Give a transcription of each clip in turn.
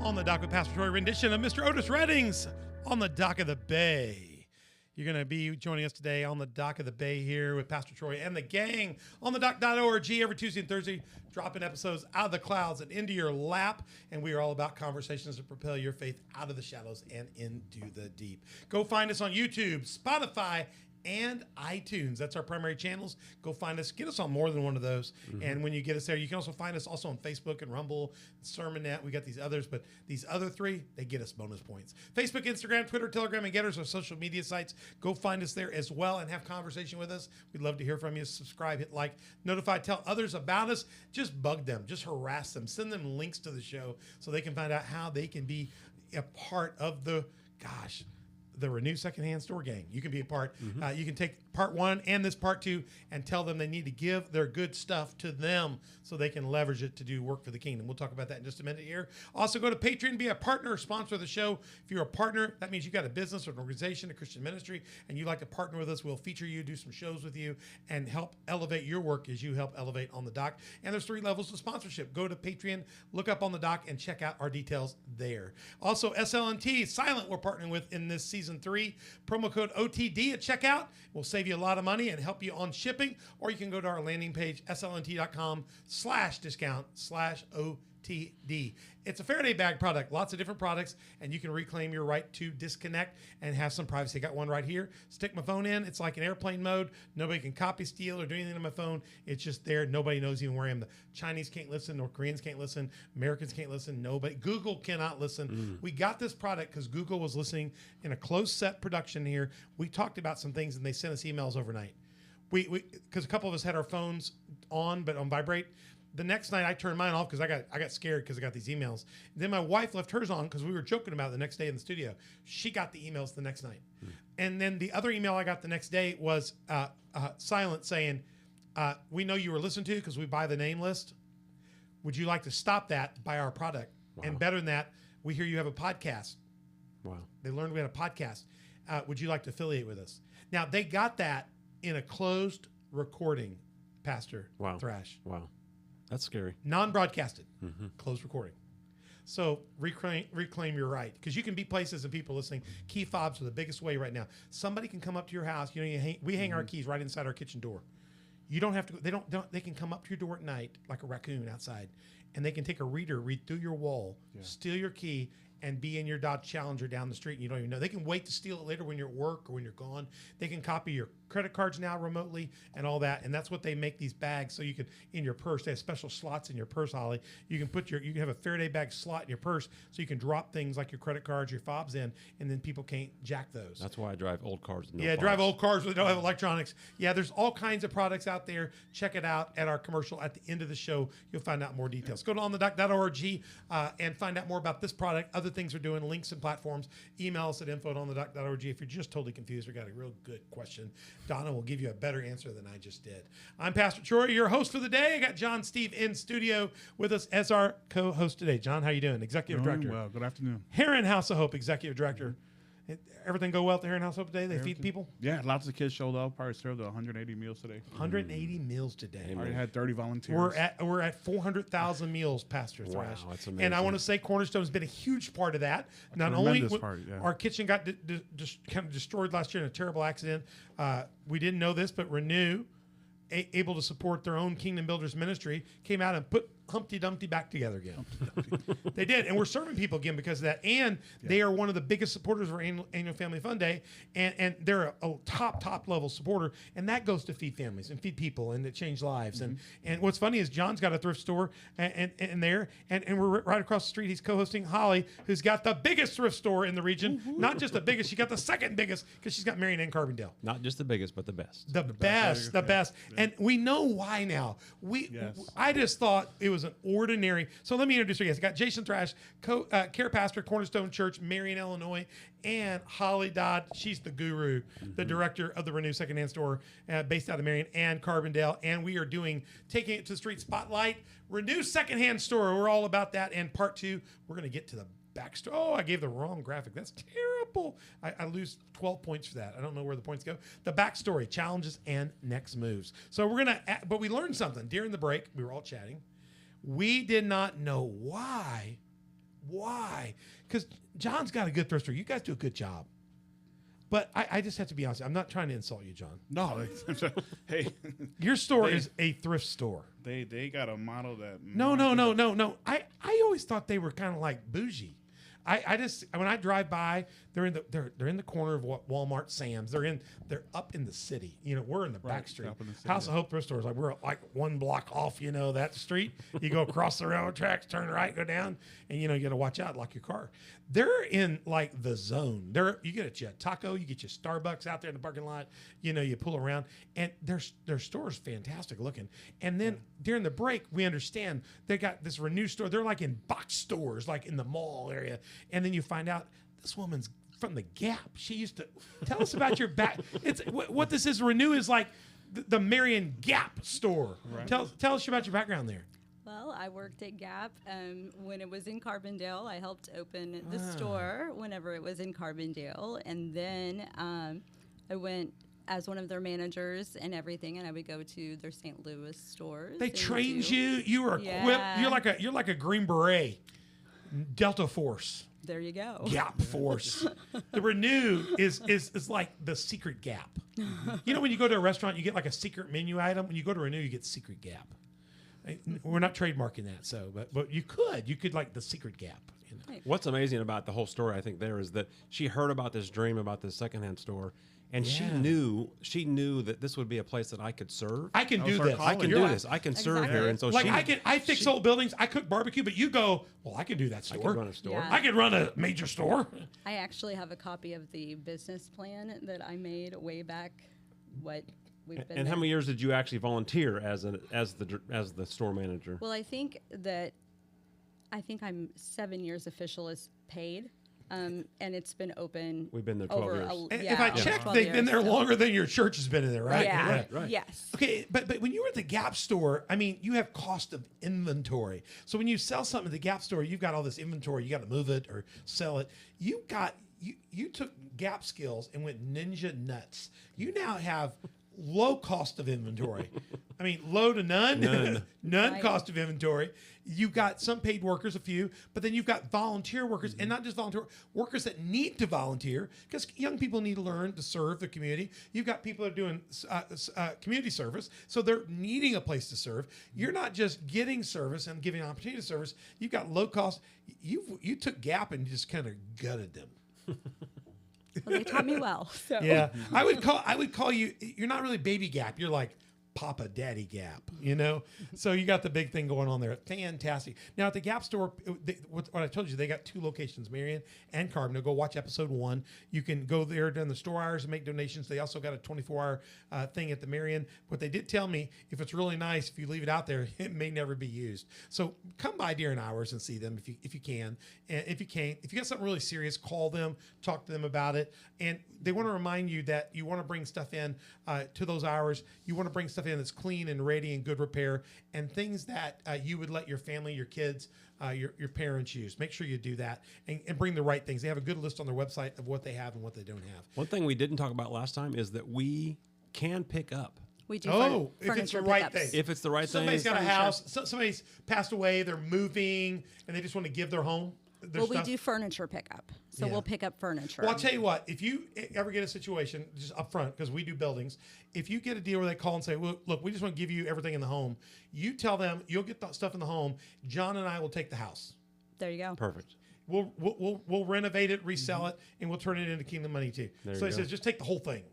On the Dock with Pastor Troy, rendition of Mr. Otis Redding's On the Dock of the Bay. You're going to be joining us today on the Dock of the Bay here with Pastor Troy and the gang on the dock.org every Tuesday and Thursday, dropping episodes out of the clouds and into your lap. And we are all about conversations that propel your faith out of the shadows and into the deep. Go find us on YouTube, Spotify, and iTunes. That's our primary channels. Go find us. Get us on more than one of those. Mm-hmm. And when you get us there, you can also find us also on Facebook and Rumble, SermonNet. We got these others, but these other three, they get us bonus points. Facebook, Instagram, Twitter, Telegram, and Getters are social media sites. Go find us there as well and have conversation with us. We'd love to hear from you. Subscribe, hit like, notify, tell others about us. Just bug them. Just harass them. Send them links to the show so they can find out how they can be a part of the Renew Secondhand Store gang. You can be a part. Mm-hmm. You can take part one and this part two and tell them they need to give their good stuff to them so they can leverage it to do work for the kingdom. We'll talk about that in just a minute here. Also, go to Patreon, be a partner or sponsor of the show. If you're a partner, that means you got a business or an organization, a Christian ministry, and you'd like to partner with us. We'll feature you, do some shows with you, and help elevate your work as you help elevate On the Dock. And there's 3 levels of sponsorship. Go to Patreon, look up On the Dock, and check out our details there. Also, SLNT, Silent, we're partnering with in this season 3. Promo code OTD at checkout will save you a lot of money and help you on shipping. Or you can go to our landing page, slnt.com/discount/OTD. It's a Faraday bag product, lots of different products, and you can reclaim your right to disconnect and have some privacy. I got one right here. Stick my phone in. It's like an airplane mode. Nobody can copy, steal, or do anything on my phone. It's just there. Nobody knows even where I am. The Chinese can't listen. North Koreans can't listen. Americans can't listen. Nobody. Google cannot listen. We got this product because Google was listening in a closed set production here. We talked about some things, and they sent us emails overnight. Because a couple of us had our phones on, but on vibrate. The next night I turned mine off because I got scared because I got these emails. Then my wife left hers on because we were joking about it the next day in the studio. She got the emails the next night. And then the other email I got the next day was Silent saying, we know you were listened to because we buy the name list. Would you like to stop that, buy our product? Wow. And better than that, we hear you have a podcast. Wow. They learned we had a podcast. Would you like to affiliate with us? Now, they got that in a closed recording, Pastor Thrash. Wow. That's scary. Non-broadcasted, closed recording. So reclaim your right, because you can be places and people listening. Key fobs are the biggest way right now. Somebody can come up to your house. You know, we hang our keys right inside our kitchen door. You don't have to. They can come up to your door at night like a raccoon outside, and they can take a reader, read through your wall, steal your key, and be in your Dodge Challenger down the street, and you don't even know. They can wait to steal it later when you're at work or when you're gone. They can copy your credit cards now remotely and all that, and that's what they make these bags so you can, in your purse, they have special slots in your purse, Holly. You can have a Faraday bag slot in your purse so you can drop things like your credit cards, your fobs in, and then people can't jack those. That's why I drive old cars. Drive old cars that don't have electronics. Yeah, there's all kinds of products out there. Check it out at our commercial at the end of the show. You'll find out more details. Go to onthedock.org and find out more about this product, other things we're doing, links and platforms. Email us at info@onthedock.org. If you're just totally confused or got a real good question, Donna will give you a better answer than I just did. I'm Pastor Troy, your host for the day. I got John Steve in studio with us as our co-host today. John, how you doing? Executive Director. Well, good afternoon. Heron House of Hope, Executive Director. Everything go well at the Heron House of Hope today? They feed people? Yeah, lots of kids showed up. Probably served 180 meals today. 180 meals today. Already had 30 volunteers. We're at 400,000 meals, Pastor Thrash. Wow, that's amazing. And I want to say Cornerstone has been a huge part of that. Not only our kitchen got kind of destroyed last year in a terrible accident. We didn't know this, but Renew, able to support their own Kingdom Builders ministry, came out and put Humpty Dumpty back together again. They did, and we're serving people again because of that. And they are one of the biggest supporters of our annual Family Fun Day, and they're a top level supporter, and that goes to feed families and feed people and to change lives. And what's funny is John's got a thrift store and we're right across the street. He's co-hosting Holly, who's got the biggest thrift store in the region. Not just the biggest, she got the second biggest because she's got Marion and Carbondale. Not just the biggest, but the best. The best. Yeah. And we know why now. I just thought it was an ordinary. So let me introduce our guests. I got Jason Thrash, care pastor, Cornerstone Church, Marion, Illinois, and Holly Dodd. She's the guru, the director of the Renew Secondhand Store, based out of Marion and Carbondale. And we are taking it to the street spotlight. Renew Secondhand Store. We're all about that. And part 2, we're going to get to the backstory. Oh, I gave the wrong graphic. That's terrible. I lose 12 points for that. I don't know where the points go. The backstory, challenges, and next moves. So but we learned something during the break. We were all chatting. We did not know why why? Because John's got a good thrift store. You guys do a good job. But I just have to be honest. I'm not trying to insult you, John. No, hey, Your store is a thrift store. they got a model that. No. I always thought they were kind of like bougie. I just when I drive by, they're in the corner of Walmart, Sam's. They're up in the city. We're in the back street. up in the city, House of Hope thrift stores. Like we're like one block off. That street. You go across the railroad tracks, turn right, go down, and you got to watch out, lock your car. They're in like the zone. You get your taco, you get your Starbucks out there in the parking lot. You pull around, and their store's fantastic looking. And then during the break, we understand they got this Renew store. They're like in box stores, like in the mall area. And then you find out this woman's from the Gap. She used to tell us about your back. It's what this is. Renew is like the Marion Gap store. Right. Tell us about your background there. Well, I worked at Gap when it was in Carbondale. I helped open the store whenever it was in Carbondale. And then I went as one of their managers and everything, and I would go to their St. Louis stores. They trained you. You were equipped. You're like a Green Beret, Delta Force. There you go. Gap Force. The Renew is like the secret Gap. When you go to a restaurant, you get like a secret menu item. When you go to Renew, you get secret Gap. We're not trademarking that, but you could like the secret Gap. What's amazing about the whole story, I think, there is that she heard about this dream about this secondhand store, and she knew that this would be a place that I could serve. I can do this. I can do this. I can serve here, and so I fix old buildings. I cook barbecue, but you go. Well, I can do that store. I can run a store. Yeah. I can run a major store. I actually have a copy of the business plan that I made way back. And how many years did you actually volunteer as the store manager? Well, I think I'm 7 years official as paid, and it's been open. We've been there 12 years. If I check, they've been there longer than your church has been in there, right? Yeah. Right. Yes. Okay, but when you were at the Gap store, you have cost of inventory. So when you sell something at the Gap store, you've got all this inventory. You got to move it or sell it. You took Gap skills and went ninja nuts. You now have low cost of inventory. Low to none. None Right. cost of inventory. You've got some paid workers, a few, but then you've got volunteer workers, and not just volunteer workers that need to volunteer, because young people need to learn to serve the community. You've got people that are doing community service, so they're needing a place to serve. You're not just getting service and giving opportunity to service. You've got low cost. You took Gap and just kind of gutted them. Well, they taught me well. So. Yeah, I would call you. You're not really Baby Gap. You're like Papa Daddy Gap. So you got the big thing going on there. Fantastic. Now at the Gap store, what I told you, they got 2 locations, Marion and Carbondale. Go watch episode 1. You can go there during the store hours and make donations. They also got a 24-hour thing at the Marion. But they did tell me if it's really nice, if you leave it out there, it may never be used. So come by during hours and see them if you can. And if you can't, if you got something really serious, call them, talk to them about it. And they want to remind you that you want to bring stuff in to those hours. You want to bring stuff in that's clean and ready and good repair, and things that you would let your family, your kids, your parents use. Make sure you do that and bring the right things. They have a good list on their website of what they have and what they don't have. One thing we didn't talk about last time is that we can pick up. We do if it's the right thing. If it's the right thing. Somebody's got a house, somebody's passed away, they're moving, and they just want to give their home. We do furniture pickup. So we'll pick up furniture. Well, I'll tell you what, if you ever get a situation, just up front, because we do buildings, if you get a deal where they call and say, well, look, we just want to give you everything in the home, you tell them you'll get the stuff in the home. John and I will take the house. There you go. Perfect. We'll renovate it, resell it, and we'll turn it into Kingdom money too. So he says, just take the whole thing.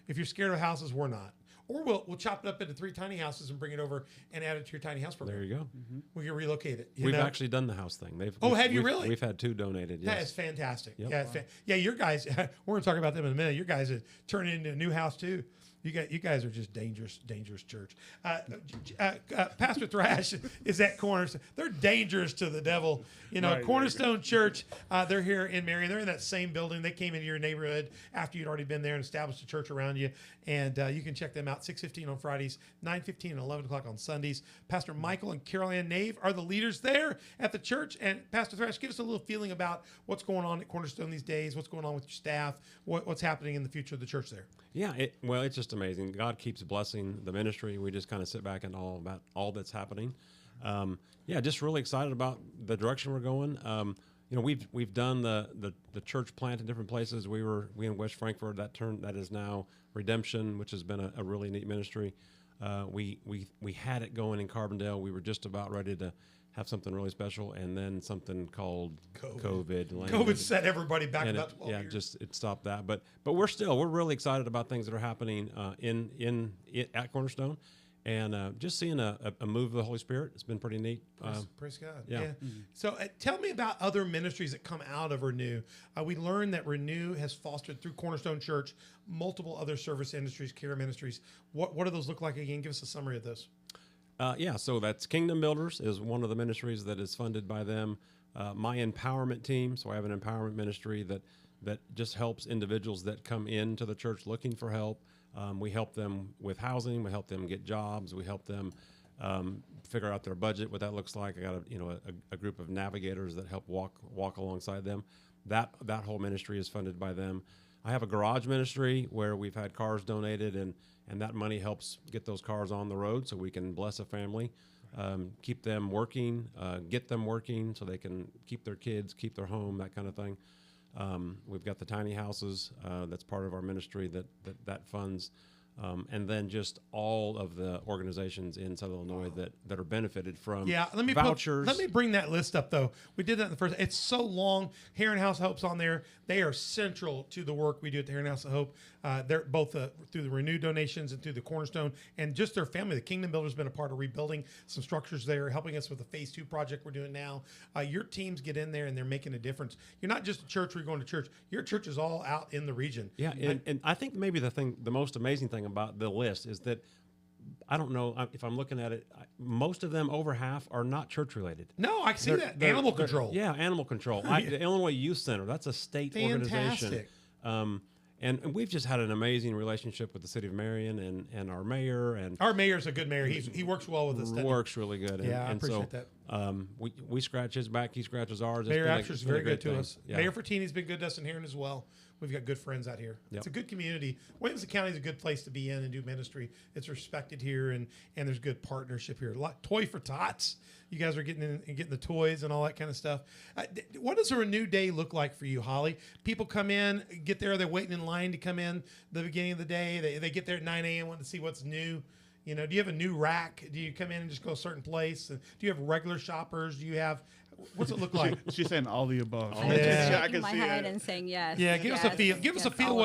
If you're scared of houses, we're not. Or we'll chop it up into 3 tiny houses and bring it over and add it to your tiny house program. There you go. We can relocate it. We've actually done the house thing. Have you really? We've had 2 donated. Yes. That is fantastic. Yep. Yeah, your guys. We're going to talk about them in a minute. Your guys are turning into a new house too. You guys are just dangerous church. Pastor Thrash is at Cornerstone. They're dangerous to the devil. Cornerstone Church, they're here in Marion. They're in that same building. They came into your neighborhood after you'd already been there and established a church around you. And you can check them out, 6:15 on Fridays, 9:15 and 11 o'clock on Sundays. Pastor Michael and Carol Ann Nave are the leaders there at the church. And Pastor Thrash, give us a little feeling about what's going on at Cornerstone these days, what's going on with your staff, what's happening in the future of the church there. Yeah, it's just amazing. God keeps blessing the ministry. We just kind of sit back and all about all that's happening. Just really excited about the direction we're going. we've done the church plant in different places. We in West Frankfort. That is now Redemption, which has been a really neat ministry. We had it going in Carbondale. We were just about ready to have something really special, and then something called COVID landed. COVID set everybody back And about 12 years. just it stopped that. But we're really excited about things that are happening at Cornerstone, and just seeing a move of the Holy Spirit. It's been pretty neat. Praise God. yeah. Mm-hmm. So tell me about other ministries that come out of Renew. We learned that Renew has fostered through Cornerstone Church multiple other service industries, care ministries. What do those look like again? Give us a summary of those. So that's Kingdom Builders is one of the ministries that is funded by them. My empowerment team, so I have an empowerment ministry that just helps individuals that come into the church looking for help. We help them with housing. We help them get jobs. We help them figure out their budget, what that looks like. I got a group of navigators that help walk alongside them. That whole ministry is funded by them. I have a garage ministry where we've had cars donated, and that money helps get those cars on the road so we can bless a family, keep them working, get them working so they can keep their kids, keep their home, that kind of thing. We've got the tiny houses. That's part of our ministry that funds. And then just all of the organizations in Southern Illinois that are benefited from vouchers. Let me bring that list up, though. We did that in the first. It's so long. Heron House of Hope's on there. They are central to the work we do at the Heron House of Hope. They're both through the Renew donations and through the Cornerstone, and just their family. The Kingdom Builder's been a part of rebuilding some structures there, helping us with the Phase 2 project we're doing now. Your teams get in there, and they're making a difference. You're not just a church where you're going to church. Your church is all out in the region. Yeah, and I think maybe the most amazing thing about the list is that I don't know if I'm looking at it. Most of them, over half, are not church related. No, I see that. Animal control. Yeah, animal control. The Illinois Youth Center. That's a state organization. And we've just had an amazing relationship with the city of Marion and our mayor. And our mayor's a good mayor. He works well with us. Works really good. Yeah, I appreciate that. We scratch his back. He scratches ours. Mayor Asher's very good to us. Yeah. Mayor Fertini's been good to us in Heron as well. We've got good friends out here. Yep. It's a good community. Williamson County is a good place to be in and do ministry. It's respected here, and there's good partnership here. Toy for Tots. You guys are getting in and getting the toys and all that kind of stuff. What does a Renew Day look like for you, Holly? People come in, get there, they're waiting in line to come in the beginning of the day. They get there at 9 a.m. wanting to see what's new. Do you have a new rack? Do you come in and just go a certain place? Do you have regular shoppers? Do you have... What's it look like? She's saying all the above. I'm just shaking my head and saying yes. Yeah, give us a feel. Give us a feel.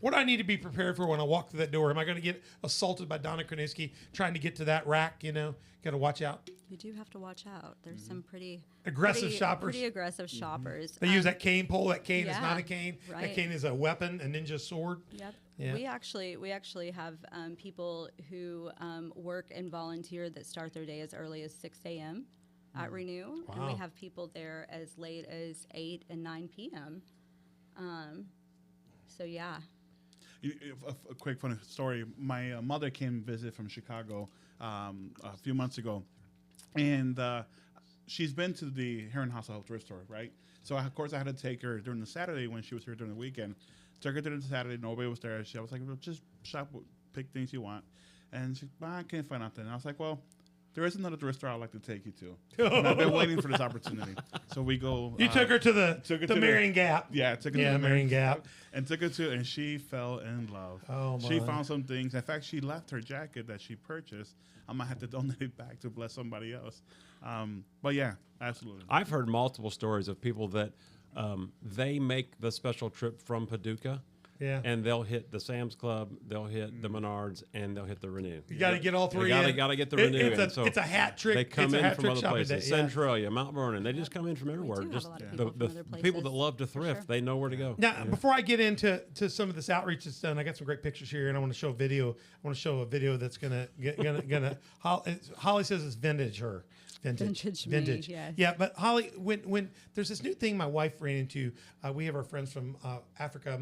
What I need to be prepared for when I walk through that door. Am I going to get assaulted by Donna Krasinski trying to get to that rack? Got to watch out. You do have to watch out. There's some pretty aggressive shoppers. Pretty aggressive shoppers. They use that cane pole. That cane is not a cane. Right. That cane is a weapon, a ninja sword. Yep. Yeah. We actually have people who work and volunteer that start their day as early as 6 a.m. at Renew, and we have people there as late as 8 and 9 p.m. So yeah. A quick funny story. My mother came visit from Chicago a few months ago, and she's been to the Heron House of Hope thrift store, right? So of course I had to take her during the Saturday when she was here during the weekend. Took her during the Saturday, nobody was there. I was like, well, just shop, pick things you want, and she's, I can't find nothing. And I was like, well, there is another thrift store I'd like to take you to. And I've been waiting for this opportunity. So we go. You took her to the Marion Gap. Yeah, took her to the Marion Gap. And took her to, and she fell in love. Oh, my. She found some things. In fact, she left her jacket that she purchased. I might have to donate it back to bless somebody else. But yeah, absolutely. I've heard multiple stories of people that they make the special trip from Paducah. Yeah. And they'll hit the Sam's Club, they'll hit the Menards, and they'll hit the Renew. You got to get all three in. Got to get the Renew in. It's a hat trick. They come in from other places. Centralia, Mount Vernon. They just come in from everywhere. We do Just have a lot of people from other the people that places. love to thrift, Sure. they know where to go. Now, before I get into some of this outreach that's done, I got some great pictures here, and I want to show a video. I want to show a video that's gonna. Holly says it's vintage. Vintage me, yes. Yeah, but Holly, when there's this new thing my wife ran into, we have our friends from Africa,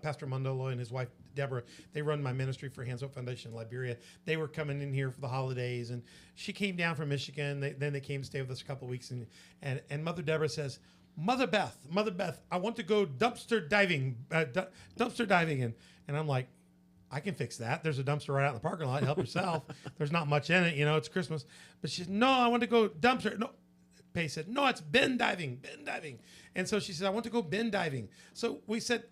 Pastor Mondolo and his wife Deborah. They run my ministry for Hands Up Foundation in Liberia. They were coming in here for the holidays, and she came down from Michigan. Then they came to stay with us a couple of weeks, and Mother Deborah says, Mother Beth, I want to go dumpster diving, and I'm like, I can fix that. There's a dumpster right out in the parking lot. Help yourself. There's not much in it. It's Christmas. But she's, no, I want to go dumpster. No, Pace said, no, it's bin diving. And so she said, I want to go bin diving. So we said,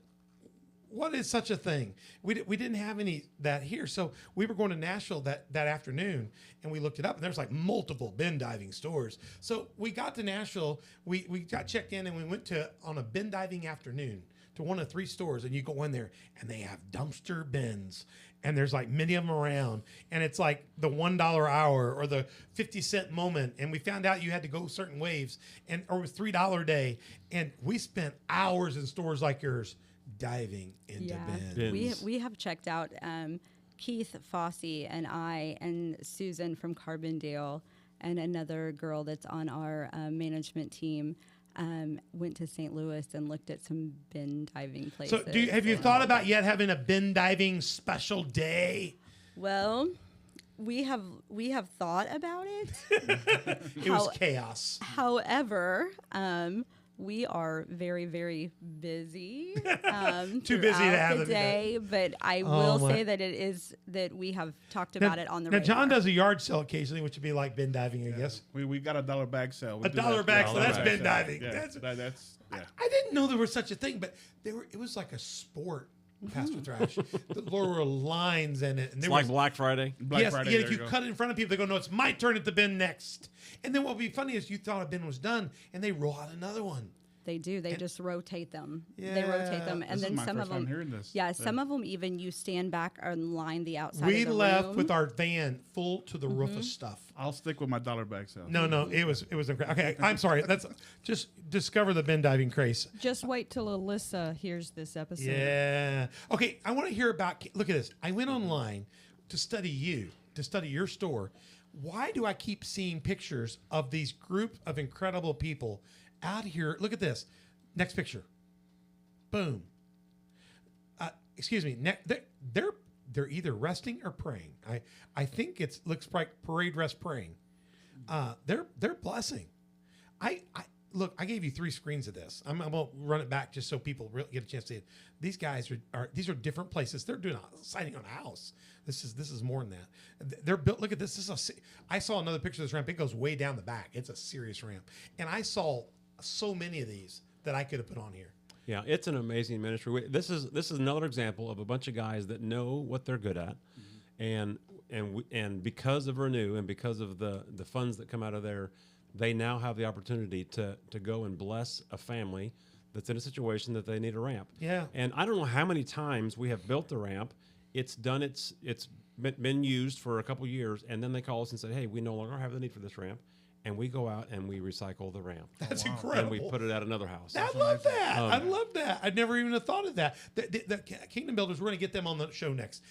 what is such a thing? We didn't have any that here. So we were going to Nashville that afternoon, and we looked it up, and there's like multiple bin diving stores. So we got to Nashville, we got checked in, and we went on a bin diving afternoon to one of 3 stores, and you go in there, and they have dumpster bins, and there's like many of them around, and it's like the $1 hour or the 50-cent moment, and we found out you had to go certain waves, or it was $3 a day, and we spent hours in stores like yours diving into bins. We have checked out Keith Fossey and I and Susan from Carbondale and another girl that's on our management team went to St. Louis and looked at some bin diving places. So have you thought about yet having a bin diving special day? Well, we have thought about it. It was chaos. However, we are very, very busy. Too busy to have the day, but I will say that it is that we have talked about it on the now radar. John does a yard sale occasionally, which would be like bin diving, I guess. We got a $1 bag sale. A $1 bag, so that's bin diving. Yeah, That's, that's I didn't know there was such a thing, but it was like a sport. Pastor Thrash. There were lines in it. And It's like Black Friday. Yes, if you cut it in front of people, they go, no, it's my turn at the bin next. And then what would be funny is you thought a bin was done, and they roll out another one. They do. They just rotate them. Yeah. They rotate them, and This then is my some first of them. time hearing this. Yeah, some of them even you stand back and line the outside. We of the left room. with our van full to the roof of stuff. I'll stick with my $1 bag sale. No, it was incredible. Okay, I'm sorry. That's just discover the bin diving craze. Just wait till Alyssa hears this episode. Yeah. Okay, I want to hear about. Look at this. I went online to study your store. Why do I keep seeing pictures of these group of incredible people out here? Look at this. Next picture. Boom. Excuse me. They're either resting or praying. I think it looks like parade rest praying. They're blessing. I look. I gave you 3 screens of this. I'm gonna run it back just so people really get a chance to see it. These guys these are different places. They're doing a sighting on a house. This is more than that. They're built. Look at this. I saw another picture of this ramp. It goes way down the back. It's a serious ramp, and I saw so many of these that I could have put on here. Yeah, it's an amazing ministry. This is another example of a bunch of guys that know what they're good at, and because of Renew and because of the funds that come out of there, they now have the opportunity to go and bless a family that's in a situation that they need a ramp. Yeah. And I don't know how many times we have built the ramp. It's been used for a couple years, and then they call us and say, hey, we no longer have the need for this ramp. And we go out and we recycle the ramp. That's incredible. And we put it at another house. I love that. I love that. I'd never even have thought of that. The Kingdom Builders, we're going to get them on the show next.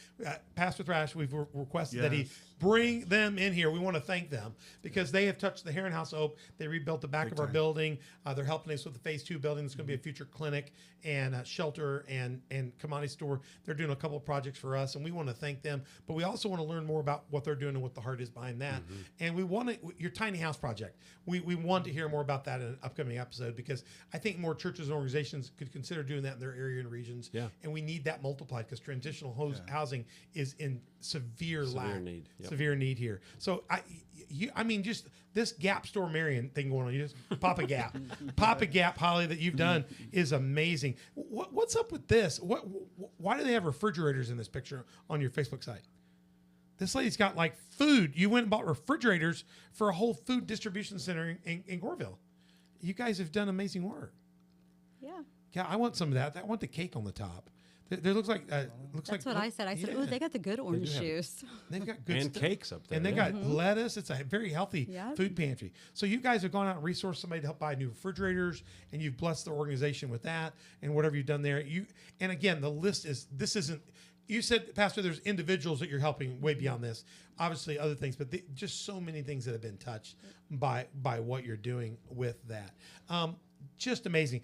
Pastor Thrash, we've requested that he bring them in here. We want to thank them because they have touched the Heron House Oak. They rebuilt the back of our building. They're helping us with the Phase 2 building. It's going to be a future clinic and shelter and commodity store. They're doing a couple of projects for us, and we want to thank them. But we also want to learn more about what they're doing and what the heart is behind that. And we want your tiny house project. We want to hear more about that in an upcoming episode because I think more churches and organizations could consider doing that in their area and regions. Yeah. And we need that multiplied because transitional housing is in severe need. Yep. Severe need here. So I mean, just this Gap Store Marion thing going on. You just pop a Gap, Holly, that you've done is amazing. What's up with this? Why do they have refrigerators in this picture on your Facebook site? This lady's got like food. You went and bought refrigerators for a whole food distribution center in Goreville. You guys have done amazing work. Yeah. Yeah, I want some of that. I want the cake on the top. There looks like That's what I said. I said, "Oh, they got the good orange juice." They've got good and cakes up there, and they got lettuce. It's a very healthy Yep. food pantry. So you guys have gone out and resourced somebody to help buy new refrigerators, and you've blessed the organization with that and whatever you've done there. And again, the list is this isn't. You said, Pastor, there's individuals that you're helping way beyond this. Obviously, other things, but just so many things that have been touched by what you're doing with that. Just amazing.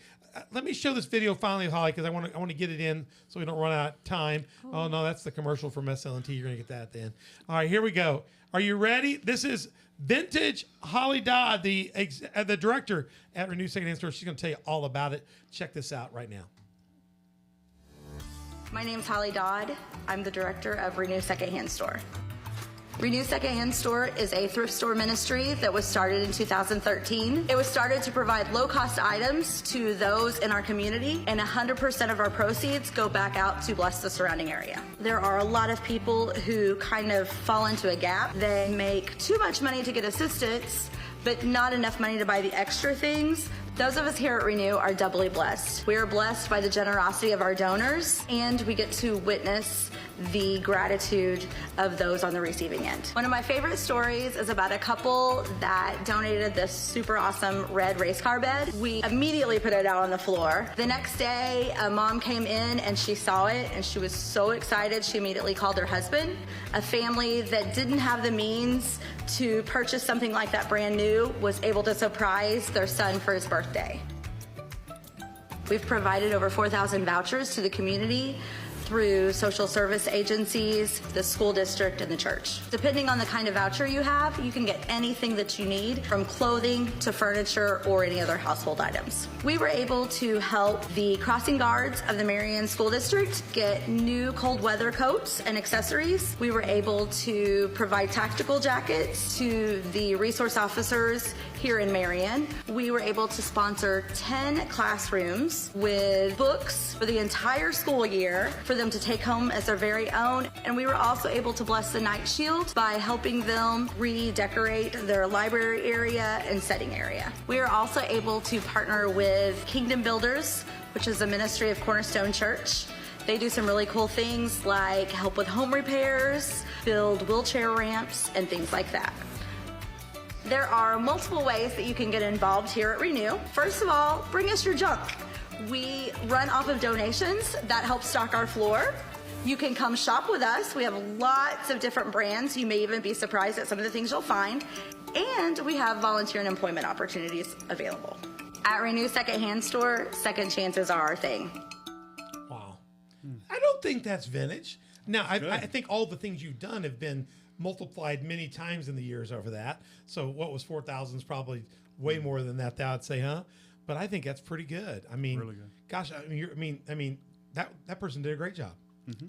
Let me show this video finally, Holly, because I want to get it in so we don't run out of time. Oh no, that's the commercial from SL&T. You're gonna get that then. All right, here we go. Are you ready? This is vintage Holly Dodd, the director at Renew Secondhand Store. She's gonna tell you all about it. Check this out right now. My name's Holly Dodd. I'm the director of Renew Secondhand Store. Renew Secondhand Store is a thrift store ministry that was started in 2013. It was started to provide low-cost items to those in our community, and 100% of our proceeds go back out to bless the surrounding area. There are a lot of people who kind of fall into a gap. They make too much money to get assistance, but not enough money to buy the extra things. Those of us here at Renew are doubly blessed. We are blessed by the generosity of our donors, and we get to witness the gratitude of those on the receiving end. One of my favorite stories is about a couple that donated this super awesome red race car bed. We immediately put it out on the floor. The next day, a mom came in and she saw it and she was so excited she immediately called her husband. A family that didn't have the means to purchase something like that brand new was able to surprise their son for his birthday. We've provided over 4,000 vouchers to the community through social service agencies, the school district, and the church. Depending on the kind of voucher you have, you can get anything that you need, from clothing to furniture or any other household items. We were able to help the crossing guards of the Marion School District get new cold weather coats and accessories. We were able to provide tactical jackets to the resource officers here in Marion. We were able to sponsor 10 classrooms with books for the entire school year for them to take home as their very own. And we were also able to bless the Night Shield by helping them redecorate their library area and setting area. We are also able to partner with Kingdom Builders, which is a ministry of Cornerstone Church. They do some really cool things like help with home repairs, build wheelchair ramps, and things like that. There are multiple ways that you can get involved here at Renew. First of all, bring us your junk. We run off of donations that help stock our floor. You can come shop with us. We have lots of different brands. You may even be surprised at some of the things you'll find. And we have volunteer and employment opportunities available. At Renew Secondhand Store, second chances are our thing. Wow. I don't think that's vintage. Now, I think all the things you've done have been multiplied many times in the years over that. So what was 4,000 is probably way more than that, I'd say, huh? But I think that's pretty good. I mean, really good. Gosh, I mean, that person did a great job. Mm-hmm.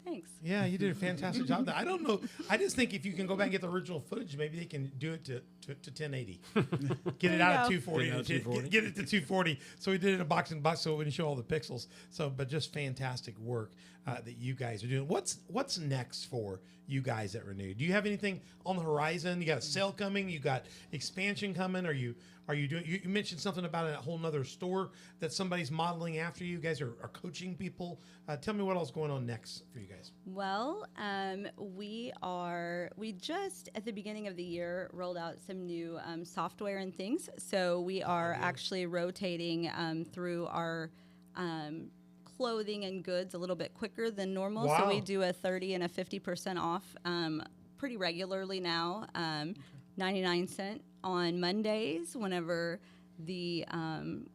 Thanks. Yeah, you did a fantastic job. I don't know. I just think if you can go back and get the original footage, maybe they can do it to 1080. Get it out of 240. Get it to 240. So we did it in a box so it wouldn't show all the pixels. So, but just fantastic work that you guys are doing. What's next for you guys at Renew? Do you have anything on the horizon? You got a sale coming? You got expansion coming? Are you doing? You mentioned something about a whole nother store that somebody's modeling after you. You guys are coaching people. Tell me what else is going on next for you guys. Well, we just at the beginning of the year rolled out some new software and things. So we are actually rotating through our clothing and goods a little bit quicker than normal. Wow. So we do a 30 and a 50% off pretty regularly now. 99 cents on Mondays whenever the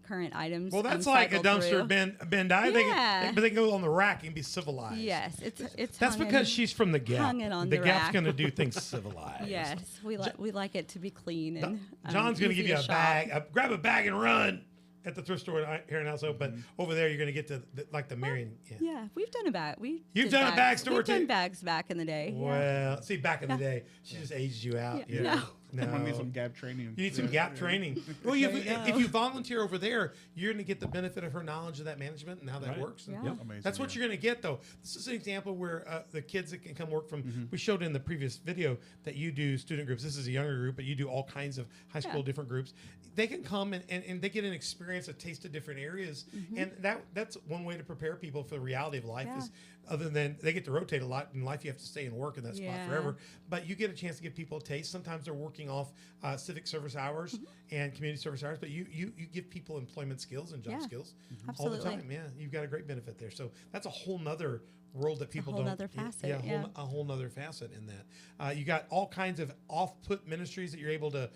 current items. Well, that's like a dumpster through. bin dive. Yeah. But they can go on the rack and be civilized. Yes, it's. That's hung because in- she's from the Gap. hung it on the the Gap's rack. going to do things civilized. Yes, we like it to be clean and. John's going to easy give you a shop. bag. Grab a bag and run at the thrift store here in House Oak. But over there, you're going to get to the Marion. Yeah, we've done a bag. You've done a bag store We've too? done bags back in the day. Yeah. Well, see, back in the day, she just aged you out. Yeah. You know? I'm gonna need some Gap training. You need some Gap training. Well, if you volunteer over there, you're going to get the benefit of her knowledge of that management and how that works. And Yeah. Amazing, that's what you're going to get, though. This is an example where the kids that can come work from. Mm-hmm. We showed in the previous video that you do student groups. This is a younger group, but you do all kinds of high school different groups. They can come and they get an experience, a taste of different areas, and that's one way to prepare people for the reality of life. Yeah. Is other than they get to rotate a lot in life, you have to stay and work in that spot Yeah. forever. But you get a chance to give people a taste. Sometimes they're working off civic service hours and community service hours, but you give people employment skills and job Yeah. skills all the Absolutely. time. Yeah, you've got a great benefit there. So that's a whole nother world that people whole don't. nother facet, Yeah, a whole nother facet in that. You got all kinds of output ministries that you're able to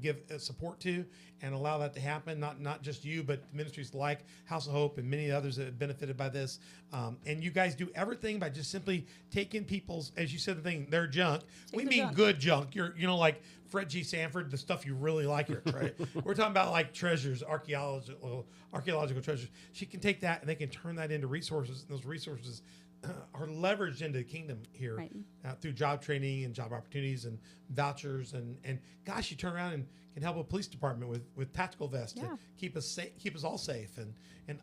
give support to and allow that to happen. Not just you, but ministries like House of Hope and many others that have benefited by this. And you guys do everything by just simply taking people's, as you said, their junk. We their mean junk. good junk. Like Fred G. Sanford, the stuff you really like here, right? We're talking about like treasures, archaeological treasures. She can take that and they can turn that into resources. And those resources are leveraged into the kingdom here Right. through job training and job opportunities and vouchers and gosh, you turn around and can help a police department with tactical vests Yeah. to keep us all safe and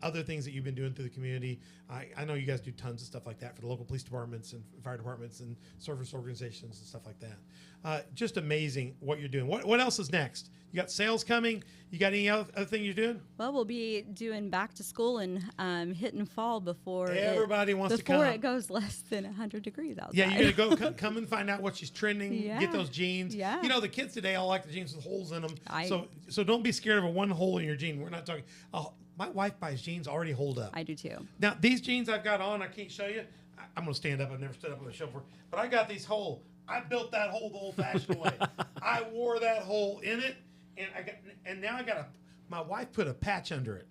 other things that you've been doing through the community. I know you guys do tons of stuff like that for the local police departments and fire departments and service organizations and stuff like that. Just amazing what you're doing. What else is next? You got sales coming? You got any other thing you're doing? Well, we'll be doing back to school and hitting fall before Everybody wants to before come. it goes less than 100 degrees outside. Yeah, you're gonna go come and find out what she's trending. Yeah. Get those jeans. Yeah. You know, the kids today all like the jeans with holes in them. I- So don't be scared of a one hole in your jean. We're not talking. My wife buys jeans already holed up. I do too. Now these jeans I've got on, I can't show you. I'm gonna stand up. I've never stood up on the show before, but I got these hole. I built that hole the old-fashioned way. I wore that hole in it, and now I got my wife put a patch under it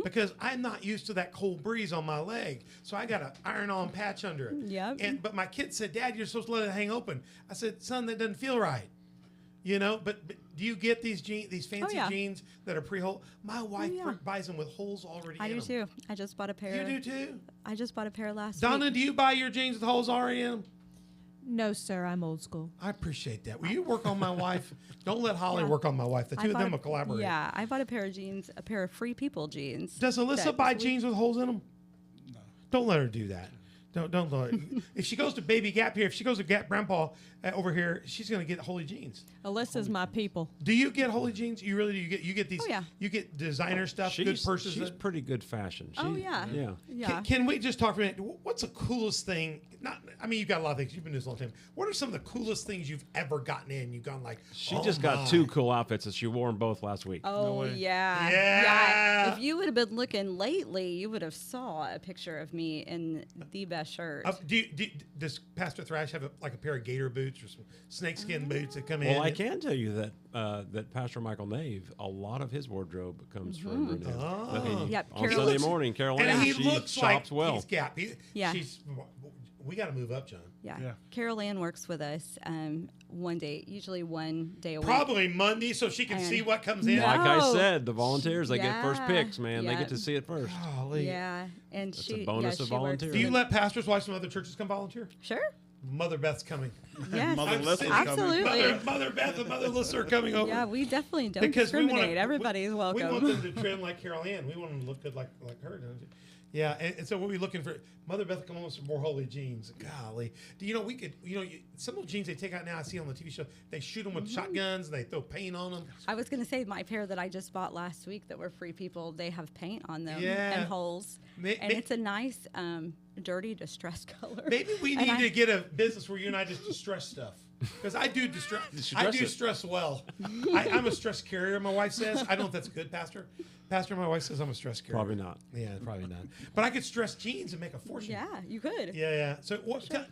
because I'm not used to that cold breeze on my leg, so I got an iron-on patch under it. Yep. But my kid said, "Dad, you're supposed to let it hang open." I said, "Son, that doesn't feel right." You know, but do you get these fancy yeah. jeans that are pre-hole? My wife yeah. buys them with holes already I in do them. too. I just bought a pair. You do too? I just bought a pair last Donna, week. do you buy your jeans with holes already in them? No, sir, I'm old school. I appreciate that. Will you work on my wife? Don't let Holly Yeah. work on my wife. The two of bought them will collaborate. Yeah, I bought a pair of jeans, a pair of Free People jeans. Does Alyssa that buy we- jeans with holes in them? No. Don't let her do that. Don't let her. If she goes to Baby Gap here, if she goes to Gap Grandpa over here, she's gonna get holy jeans. Alyssa's my people. Do you get holy jeans? You really do. You get these. Oh, yeah. You get designer stuff, good purses. She's pretty good fashion. Oh, yeah. Yeah. Yeah. Can we just talk for a minute? What's the coolest thing? I mean, you've got a lot of things. You've been doing this a long time. What are some of the coolest things you've ever gotten in? You've gone like, She oh just got my. 2 cool outfits that she wore them both last week. Oh way. yeah. Yeah. If you would have been looking lately, you would have saw a picture of me in the best shirt. Does Pastor Thrash have a pair of gator boots or some snakeskin boots that come in? Well, I can tell you that Pastor Michael Nave, a lot of his wardrobe comes from Renew. Oh. Yep, On Carol- Sunday He looks- morning, Carol And Ann, he she looks like shops well. he's Gap. Yeah. We got to move up, John. Yeah. Yeah. Carol Ann works with us usually one day a week. Probably Monday, so she can And- see what comes in. No. Like I said, the volunteers, they get first Yeah. picks, man. They Yeah. get to see it first. Golly. Yeah, and That's she a bonus yeah, of she works volunteers. Do you with- let pastors' wives from other churches come volunteer? Sure. Mother Beth's coming. Yes. Mother I'm Liz sitting- is coming. Absolutely. Mother Beth and Mother Alyssa are coming over. Yeah, we definitely don't Because we discriminate. wanna- Everybody's welcome. We want them to trim like Carol Ann. We want them to look good like her. Don't you? Yeah, and so we'll be looking for Mother Beth. Come on with some more holy jeans. Golly, do you know we could? Some of the jeans they take out now. I see on the TV show. They shoot them with shotguns. And they throw paint on them. I was gonna say my pair that I just bought last week that were Free People. They have paint on them Yeah. and holes, and it's a nice dirty distressed color. Maybe we And need I- to get a business where you and I just distress stuff. Because I do distress. I Distress do it. stress well. I'm a stress carrier. My wife says. I don't know if that's good, Pastor. Pastor, my wife says I'm a stress carrier. Probably not. Yeah, probably not. But I could stress jeans and make a fortune. Yeah, you could. Yeah. So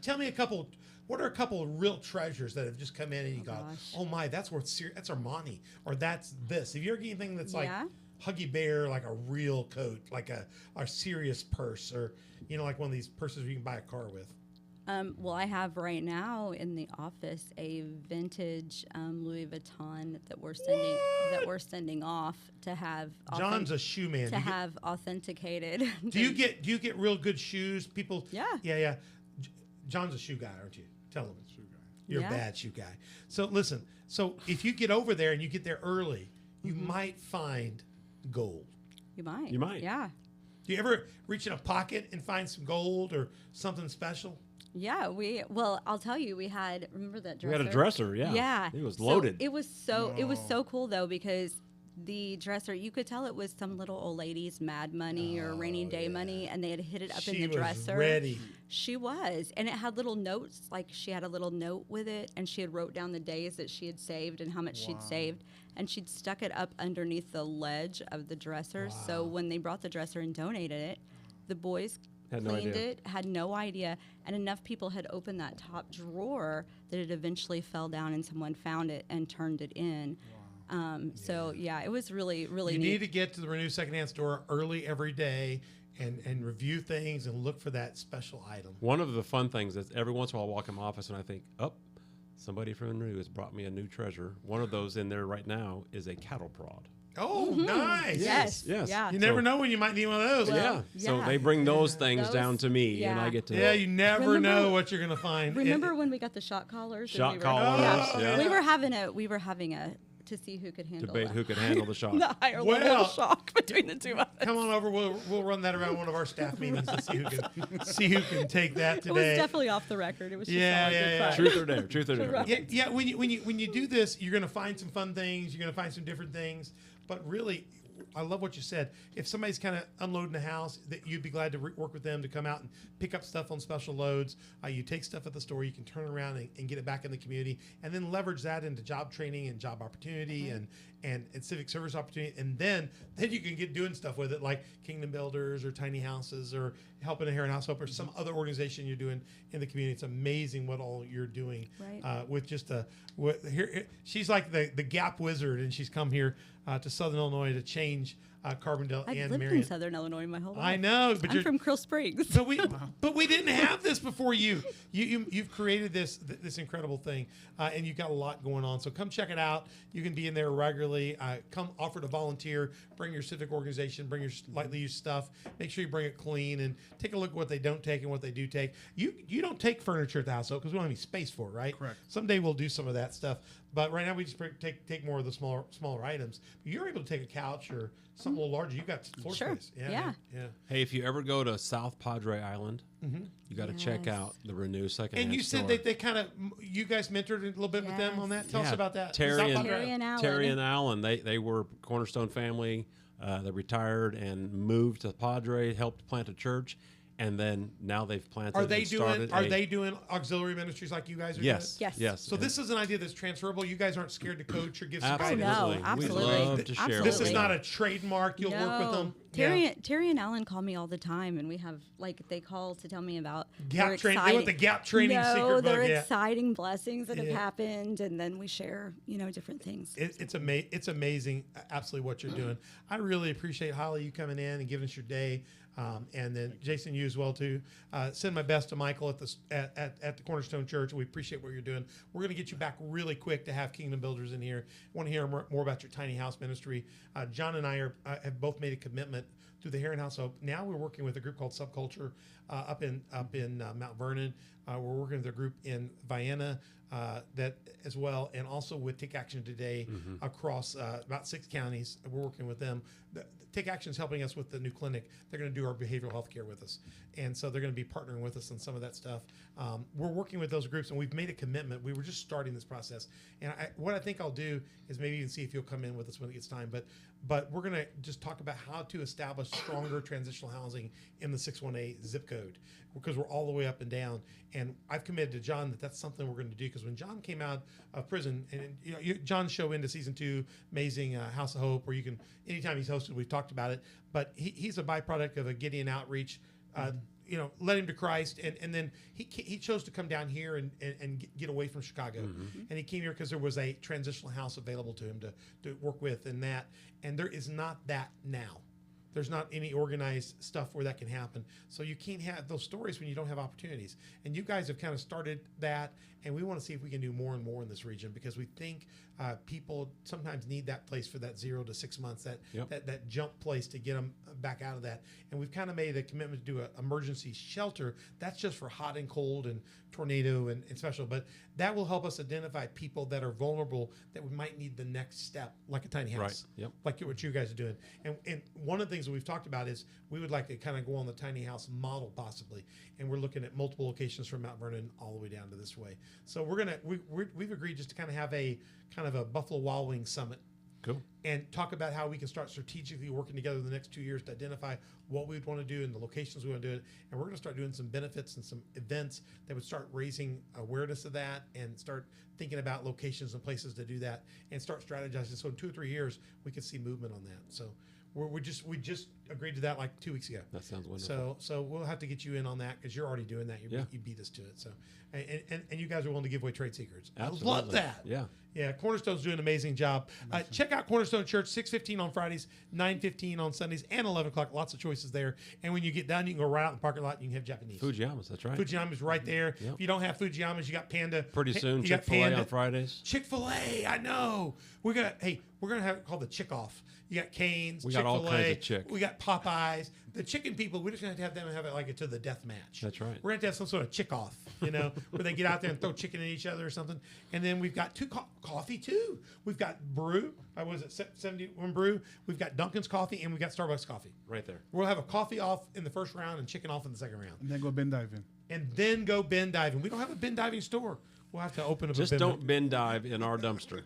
tell me a couple. What are a couple of real treasures that have just come in and you go, gosh. oh my, that's worth that's Armani, or that's this. Have you ever get anything that's like Yeah. Huggy Bear, like a real coat, like a serious purse, or like one of these purses you can buy a car with? Well, I have right now in the office a vintage Louis Vuitton that we're sending off to have John's a shoe man. to have authenticated. Do you get real good shoes? People. Yeah. Yeah. John's a shoe guy, aren't you? Tell him. Shoe guy. You're Yeah. a bad shoe guy. So listen. So if you get over there and you get there early, you might find gold. You might. You might. Yeah. Do you ever reach in a pocket and find some gold or something special? Yeah, I'll tell you, remember that We dresser? had a dresser, yeah. Yeah. It was So loaded. it was so cool though, because the dresser, you could tell it was some little old lady's Mad Money or Rainy Day money, and they had hid it up in She the was dresser. ready. She was, and it had little notes, like she had a little note with it, and she had wrote down the days that she had saved and how much she'd saved, and she'd stuck it up underneath the ledge of the dresser. So when they brought the dresser and donated it, the boys Had no cleaned idea. it, had no idea, and enough people had opened that top drawer that it eventually fell down and someone found it and turned it in. So yeah, it was really, really You neat. need to get to the Renew Secondhand store early every day and review things and look for that special item. One of the fun things is every once in a while I walk in my office and I think, somebody from Renew has brought me a new treasure. One of those in there right now is a cattle prod. Oh, nice. Yes. yes. Yeah. You never know when you might need one of those. Well, yeah. So yeah. they bring those things Those- down to me, and yeah. I get to Yeah, you never Remember- know what you're gonna find. Remember when we got the shot collars? and shot we were, collars. Oh, yeah. We were having a to see who could handle Debate it. who could handle the shot. the higher Well- level of shock between the two of us. Come on over. We'll run that around one of our staff meetings and see who can take that It was today. definitely off the record. It was just Yeah, all yeah, good yeah. fun. Truth or dare. Truth or dare. Right. Yeah. When you do this, you're gonna find some fun things. You're gonna find some different things. But really, I love what you said. If somebody's kind of unloading a house, that you'd be glad to work with them to come out and pick up stuff on special loads. You take stuff at the store, you can turn around and get it back in the community, and then leverage that into job training and job opportunity and civic service opportunity, and then you can get doing stuff with it, like Kingdom Builders or Tiny Houses or helping a Heron House Help or some other organization you're doing in the community. It's amazing what all you're doing with just she's like the Gap wizard, and she's come here to Southern Illinois to change Carbondale I've and lived Marion. in Southern Illinois my whole life. I know, but I'm from Krill Springs. but we didn't have this before you. You've created this incredible thing, and you've got a lot going on. So come check it out. You can be in there regularly. Come offer to volunteer. Bring your civic organization. Bring your lightly used stuff. Make sure you bring it clean and take a look at what they don't take and what they do take. You don't take furniture at the house because we don't have any space for it, right? Correct. Someday we'll do some of that stuff. But right now we just take more of the smaller items. You're able to take a couch or something a little larger. You've got floor Sure. space. Yeah. Hey, if you ever go to South Padre Island, you got to check Yes. out the Renew Secondhand And you store. said that they kind of, you guys mentored a little bit with them on that. Tell us Yeah, about that. Terry South and, Padre. Terry and Alan. Terry and Alan, they were Cornerstone family. They retired and moved to Padre, helped plant a church, and then now they've planted. Are they and doing? started Are a- they doing auxiliary ministries like you guys are Yes. doing? Yes. Yes. So this is an idea that's transferable. You guys aren't scared to coach or give some Absolutely. guidance. Oh, no, absolutely. We'd love to share. Absolutely. This is not a trademark. You'll work with them. Terry and Alan call me all the time, and we have they call to tell me about Gap their training. They want the gap training no, secret their book. Yeah. exciting blessings that have Yeah. happened, and then we share different things. It's amazing, absolutely what you're doing. I really appreciate Holly you coming in and giving us your day, and then Jason you as well too. Send my best to Michael at the Cornerstone Church. We appreciate what you're doing. We're going to get you back really quick to have Kingdom Builders in here. Want to hear more about your tiny house ministry? John and I have both made a commitment through the Heron House Hope. Now we're working with a group called Subculture up in Mount Vernon. We're working with a group in Vienna that as well, and also with Take Action Today across about 6 counties. We're working with them. Take Action is helping us with the new clinic. They're going to do our behavioral health care with us, and so they're going to be partnering with us on some of that stuff. We're working with those groups, and we've made a commitment. We were just starting this process, and what I think I'll do is maybe even see if you'll come in with us when it gets time. But we're going to just talk about how to establish stronger transitional housing in the 618 zip code, because we're all the way up and down. And I've committed to John that that's something we're going to do, because when John came out of prison, and John's show into season 2, amazing House of Hope, where you can, anytime he's hosted, we've talked about it, but he's a byproduct of a Gideon outreach, led him to Christ, and then he chose to come down here and get away from Chicago, and he came here because there was a transitional house available to him to work with, and there is not that now. There's not any organized stuff where that can happen. So you can't have those stories when you don't have opportunities. And you guys have kind of started that, and we want to see if we can do more and more in this region, because we think people sometimes need that place for that 0 to 6 months, that jump place to get them back out of that. And we've kind of made a commitment to do an emergency shelter. That's just for hot and cold and tornado and special, but that will help us identify people that are vulnerable that we might need the next step, like a tiny house, Right. Yep. like what you guys are doing. And one of the things that we've talked about is we would like to kind of go on the tiny house model possibly, and we're looking at multiple locations from Mount Vernon all the way down to this way. So we've agreed just to kind of have a Buffalo Wild Wings summit. Cool. And talk about how we can start strategically working together in the next 2 years to identify what we'd want to do and the locations we want to do it. And we're going to start doing some benefits and some events that would start raising awareness of that, and start thinking about locations and places to do that, and start strategizing. So in 2 or 3 years, we could see movement on that. So we just agreed to that like 2 weeks ago. That sounds wonderful. So we'll have to get you in on that because you're already doing that. You beat us to it. So, and you guys are willing to give away trade secrets. Absolutely. I love that. Yeah. Yeah, Cornerstone's doing an amazing job. Check out Cornerstone Church, 6:15 on Fridays, 9:15 on Sundays, and 11 o'clock. Lots of choices there. And when you get done, you can go right out in the parking lot and you can have Japanese. Fujiyamas, that's right. Fujiyamas right there. Yep. If you don't have Fujiyamas, you got Panda. Pretty soon, you got Chick-fil-A Panda. on Fridays. Chick-fil-A, I know. We're gonna have it called the Chick Off. You got Cane's, We got Chick-fil-A, all kinds of chick. We got Popeyes. The chicken people, we're just gonna have them have it like it to the death match. That's right. We're gonna have to have some sort of chick off, where they get out there and throw chicken at each other or something. And then we've got coffee too. We've got brew. Was it 71 brew? We've got Dunkin's coffee and we've got Starbucks coffee. Right there. We'll have a coffee off in the first round and chicken off in the second round. And then go bin diving. And then go bin diving. We don't have a bin diving store. We'll have to open up Just a bin. don't bin dive in our dumpster.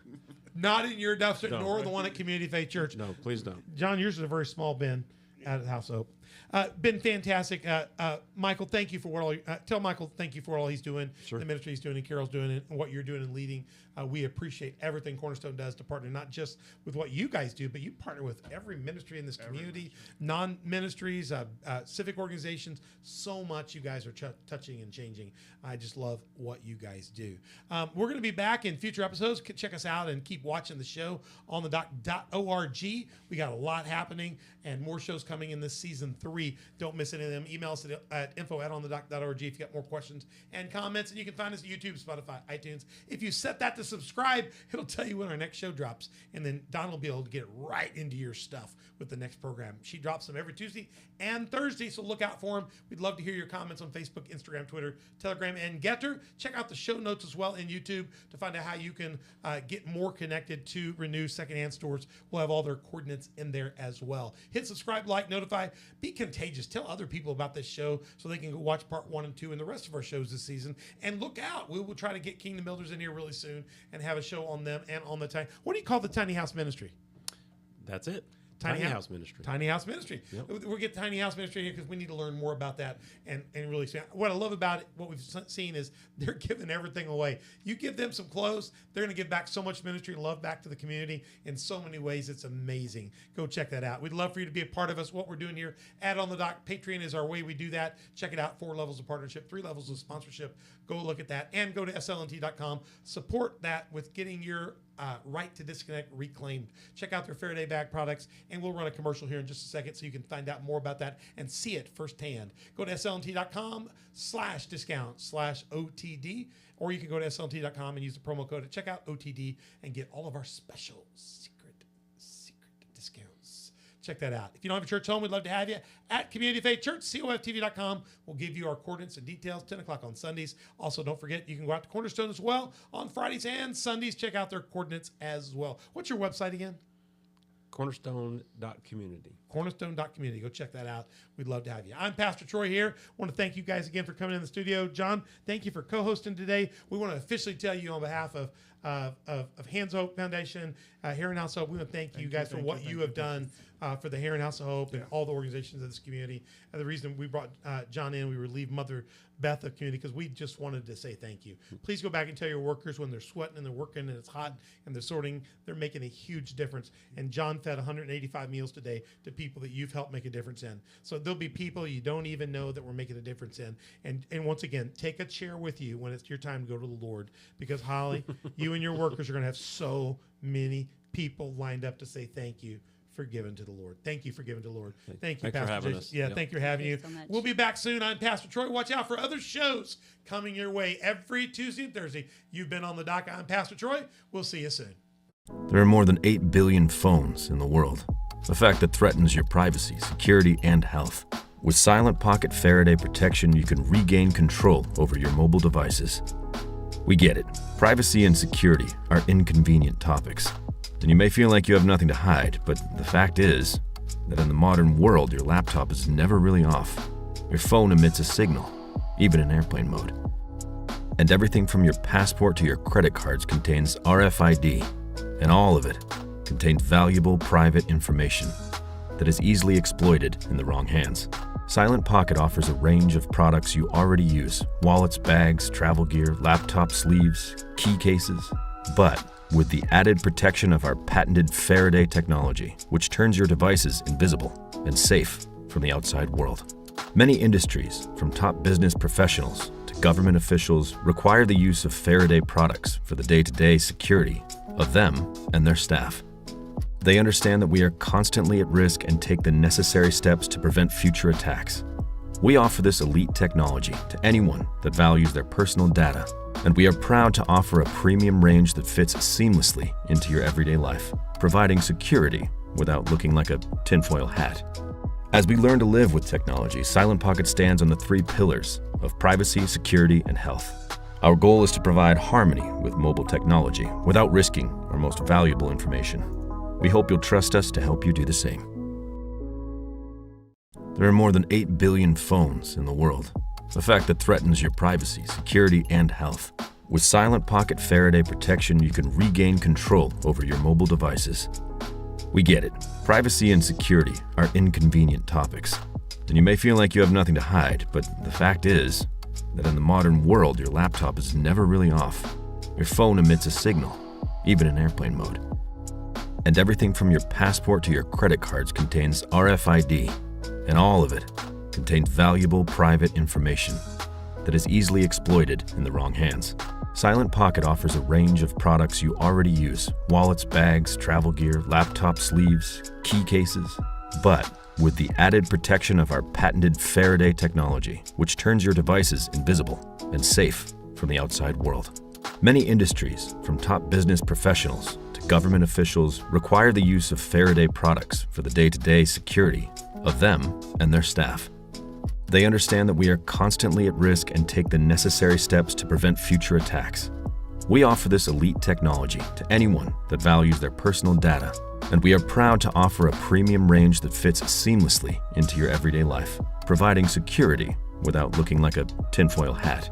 Not in your dumpster, Don't. nor the one at Community Faith Church. No, please don't. John, yours is a very small bin out of the House of Hope. Been fantastic. Michael, thank you for what all. Tell Michael thank you for all he's doing, Sure. the ministry he's doing, and Carol's doing, and what you're doing and leading. We appreciate everything Cornerstone does to partner not just with what you guys do, but you partner with every ministry in this community, non-ministries, civic organizations. So much you guys are touching and changing. I just love what you guys do. We're going to be back in future episodes. Check us out and keep watching the show on the doc.org. We got a lot happening and more shows coming in this season 3. Don't miss any of them. Email us at info@onthedoc.org if you got more questions and comments. And you can find us at YouTube, Spotify, iTunes. If you set that to subscribe, it'll tell you when our next show drops. And then Don will be able to get right into your stuff with the next program. She drops them every Tuesday and Thursday, so look out for them. We'd love to hear your comments on Facebook, Instagram, Twitter, Telegram, and Getter. Check out the show notes as well in YouTube to find out how you can get more connected to Renew Secondhand stores. We'll have all their coordinates in there as well. Hit subscribe, like, notify, be contagious. Tell other people about this show so they can go watch part 1 and 2 and the rest of our shows this season. And look out. We will try to get Kingdom Builders in here really soon and have a show on them and on the tiny. What do you call the Tiny House Ministry? That's it. Tiny House Ministry. Tiny House Ministry. Yep. We'll get Tiny House Ministry here because we need to learn more about that and really see. What I love about it, what we've seen is they're giving everything away. You give them some clothes, they're going to give back so much ministry and love back to the community in so many ways. It's amazing. Go check that out. We'd love for you to be a part of us, what we're doing here at On The Doc. Patreon is our way we do that. Check it out. 4 levels of partnership, 3 levels of sponsorship. Go look at that and go to slnt.com. Support that with getting your right to disconnect reclaimed. Check out their Faraday bag products, and we'll run a commercial here in just a second so you can find out more about that and see it firsthand. Go to slnt.com/discount/OTD, or you can go to slnt.com and use the promo code at checkout OTD and get all of our special secret discounts. Check that out. If you don't have a church home, we'd love to have you at Community Faith Church, COFTV.com. We'll give you our coordinates and details, 10 o'clock on Sundays. Also, don't forget, you can go out to Cornerstone as well on Fridays and Sundays. Check out their coordinates as well. What's your website again? Cornerstone.community. Cornerstone.community. Go check that out. We'd love to have you. I'm Pastor Troy here. I want to thank you guys again for coming in the studio. John, thank you for co-hosting today. We want to officially tell you on behalf of Hands Hope Foundation, Heron House of Hope, we want to thank you guys for what you have done for the Heron House of Hope and all the organizations of this community. And the reason we brought John in, we relieved Mother Beth of community because we just wanted to say thank you. Please go back and tell your workers when they're sweating and they're working and it's hot and they're sorting, they're making a huge difference. And John fed 185 meals today to people that you've helped make a difference in. So there'll be people you don't even know that we're making a difference in. And once again, take a chair with you when it's your time to go to the Lord, because Holly, you and your workers are going to have so many people lined up to say thank you for giving to the Lord. Thank you for giving to the Lord. Thank you, Thanks for Pastor having Jason. us. Yeah, Yep. thank you for having you. Thank you so much. We'll be back soon. I'm Pastor Troy. Watch out for other shows coming your way every Tuesday and Thursday. You've been on the dock. I'm Pastor Troy. We'll see you soon. There are more than 8 billion phones in the world, a fact that threatens your privacy, security, and health. With Silent Pocket Faraday protection, you can regain control over your mobile devices. We get it. Privacy and security are inconvenient topics, and you may feel like you have nothing to hide, but the fact is that in the modern world, your laptop is never really off. Your phone emits a signal, even in airplane mode. And everything from your passport to your credit cards contains RFID, and all of it contains valuable private information that is easily exploited in the wrong hands. Silent Pocket offers a range of products you already use: wallets, bags, travel gear, laptop sleeves, key cases. But with the added protection of our patented Faraday technology, which turns your devices invisible and safe from the outside world. Many industries, from top business professionals to government officials, require the use of Faraday products for the day-to-day security of them and their staff. They understand that we are constantly at risk and take the necessary steps to prevent future attacks. We offer this elite technology to anyone that values their personal data, and we are proud to offer a premium range that fits seamlessly into your everyday life, providing security without looking like a tinfoil hat. As we learn to live with technology, Silent Pocket stands on the 3 pillars of privacy, security, and health. Our goal is to provide harmony with mobile technology without risking our most valuable information. We hope you'll trust us to help you do the same. There are more than 8 billion phones in the world, a fact that threatens your privacy, security, and health. With Silent Pocket Faraday protection, you can regain control over your mobile devices. We get it. Privacy and security are inconvenient topics, and you may feel like you have nothing to hide, but the fact is that in the modern world, your laptop is never really off. Your phone emits a signal, even in airplane mode. And everything from your passport to your credit cards contains RFID, and all of it contains valuable private information that is easily exploited in the wrong hands. Silent Pocket offers a range of products you already use: wallets, bags, travel gear, laptop sleeves, key cases, but with the added protection of our patented Faraday technology, which turns your devices invisible and safe from the outside world. Many industries, from top business professionals to government officials, require the use of Faraday products for the day-to-day security of them and their staff. They understand that we are constantly at risk and take the necessary steps to prevent future attacks. We offer this elite technology to anyone that values their personal data, and we are proud to offer a premium range that fits seamlessly into your everyday life, providing security without looking like a tinfoil hat.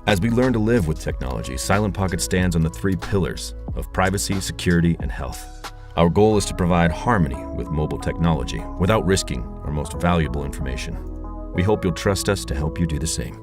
As we learn to live with technology, Silent Pocket stands on the 3 pillars of privacy, security, and health. Our goal is to provide harmony with mobile technology without risking our most valuable information. We hope you'll trust us to help you do the same.